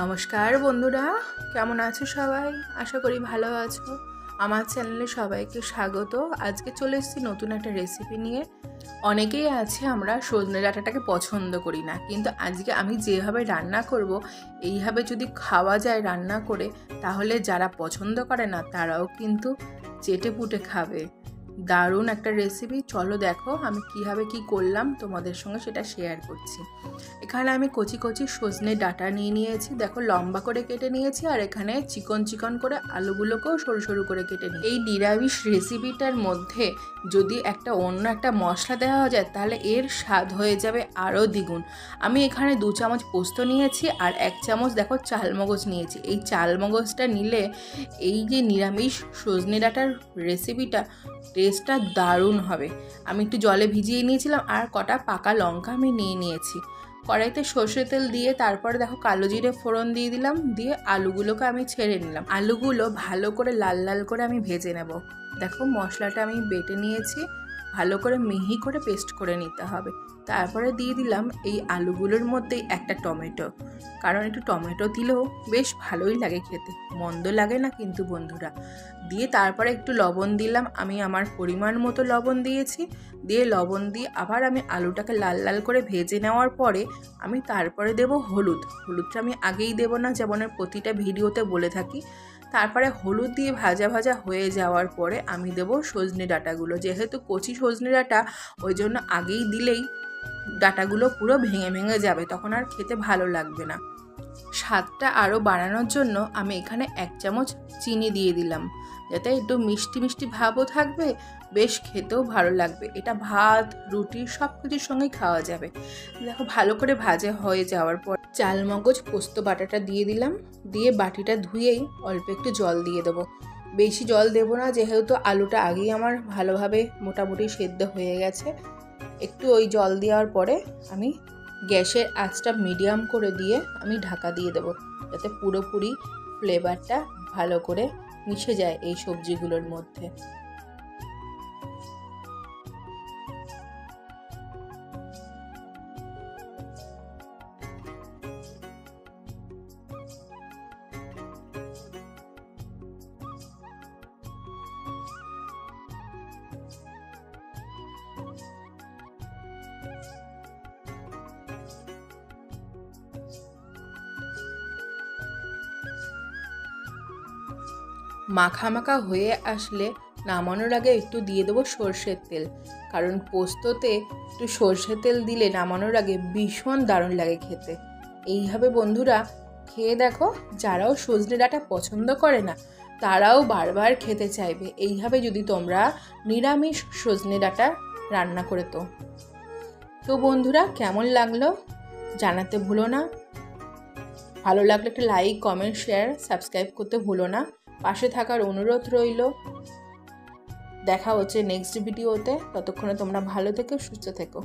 নমস্কার বন্ধুরা, কেমন আছো সবাই? আশা করি ভালো আছো। আমার চ্যানেলে সবাইকে স্বাগত। আজকে চলে এসেছি নতুন একটা রেসিপি নিয়ে। অনেকেই আছে আমরা সজনে ডাঁটাটাকে পছন্দ করি না, কিন্তু আজকে আমি যেভাবে রান্না করব, এইভাবে যদি খাওয়া যায় রান্না করে, তাহলে যারা পছন্দ করে না তারাও কিন্তু চেটে পুটে খাবে। দারুণ একটা রেসিপি। চলো দেখো আমি কীভাবে কি করলাম, তোমাদের সঙ্গে সেটা শেয়ার করছি। এখানে আমি কচি কচি সজনে ডাঁটা নিয়ে নিয়েছি, দেখো লম্বা করে কেটে নিয়েছি। আর এখানে চিকন চিকন করে আলুগুলোকেও সরু সরু করে কেটে নিই। এই নিরামিষ রেসিপিটার মধ্যে যদি অন্য একটা মশলা দেওয়া যায়, তাহলে এর স্বাদ হয়ে যাবে আরও দ্বিগুণ। আমি এখানে 2 চামচ পোস্ত নিয়েছি আর 1 চামচ দেখো চালমগজ নিয়েছি। এই চালমগজটা নিলে এই যে নিরামিষ সজনে ডাঁটার রেসিপিটা টেস্টটা দারুণ হবে। আমি একটু জলে ভিজিয়ে নিয়েছিলাম আর কটা পাকা লঙ্কা আমি নিয়ে নিয়েছি। কড়াইতে সর্ষে তেল দিয়ে তারপরে দেখো কালো জিরে ফোড়ন দিয়ে দিলাম, দিয়ে আলুগুলোকে আমি ছেড়ে নিলাম। আলুগুলো ভালো করে লাল লাল করে আমি ভেজে নেব। দেখো মশলাটা আমি বেটে নিয়েছি, ভালো করে মিহি করে পেস্ট করে নিতে হবে। তারপরে দিয়ে দিলাম এই আলুগুলোর মধ্যেই একটা টমেটো, কারণ একটু টমেটো দিলেও বেশ ভালোই লাগে খেতে, মন্দ লাগে না কিন্তু বন্ধুরা। দিয়ে তারপরে একটু লবণ দিলাম, আমি আমার পরিমাণ মতো লবণ দিয়েছি। দিয়ে লবণ দিয়ে আবার আমি আলুটাকে লাল লাল করে ভেজে নেওয়ার পরে আমি তারপরে দেব হলুদটা আমি আগেই দেব না, যেমন প্রতিটা ভিডিওতে বলে থাকি। তারপরে হলুদ দিয়ে ভাজা ভাজা হয়ে যাওয়ার পরে আমি দেব সজনে ডাঁটাগুলো। যেহেতু কচি সজনে ডাঁটা, ওই জন্য আগেই দিলেই ডাঁটাগুলো পুরো ভেঙে ভেঙে যাবে, তখন আর খেতে ভালো লাগবে না। স্বাদটা আরও বাড়ানোর জন্য আমি এখানে 1 চামচ চিনি দিয়ে দিলাম, যাতে একটু মিষ্টি মিষ্টি ভাবও থাকবে, বেশ খেতেও ভালো লাগবে। এটা ভাত রুটি সব কিছুর সঙ্গেই খাওয়া যাবে। দেখো ভালো করে ভাজা হয়ে যাওয়ার পর চালমগজ পোস্ত বাটাটা দিয়ে দিলাম, দিয়ে বাটিটা ধুয়েই অল্প একটু জল দিয়ে দেবো। বেশি জল দেবো না, যেহেতু আলুটা আগেই আমার ভালোভাবে মোটামুটি সেদ্ধ হয়ে গেছে। একটু ওই জল দেওয়ার পরে আমি গ্যাসের আঁচটা মিডিয়াম করে দিয়ে আমি ঢাকা দিয়ে দেবো, যাতে পুরোপুরি ফ্লেভারটা ভালো করে মিশে যায় এই সবজিগুলোর মধ্যে। মাখা মাখা হয়ে আসলে নামানোর আগে একটু দিয়ে দেবো সর্ষের তেল, কারণ পোস্ততে একটু সর্ষের তেল দিলে নামানোর আগে ভীষণ দারুণ লাগে খেতে। এইভাবে বন্ধুরা খেয়ে দেখো, যারাও সজনে ডাঁটা পছন্দ করে না তারাও বারবার খেতে চাইবে এইভাবে যদি তোমরা নিরামিষ সজনে ডাঁটা রান্না করে। তো বন্ধুরা কেমন লাগলো জানাতে ভুলো না। ভালো লাগলে একটা লাইক কমেন্ট শেয়ার সাবস্ক্রাইব করতে ভুলো না। পাশে থাকার অনুরোধ রইল। দেখা হচ্ছে নেক্সট ভিডিওতে। ততক্ষণে তোমরা ভালো থেকো, সুস্থ থেকো।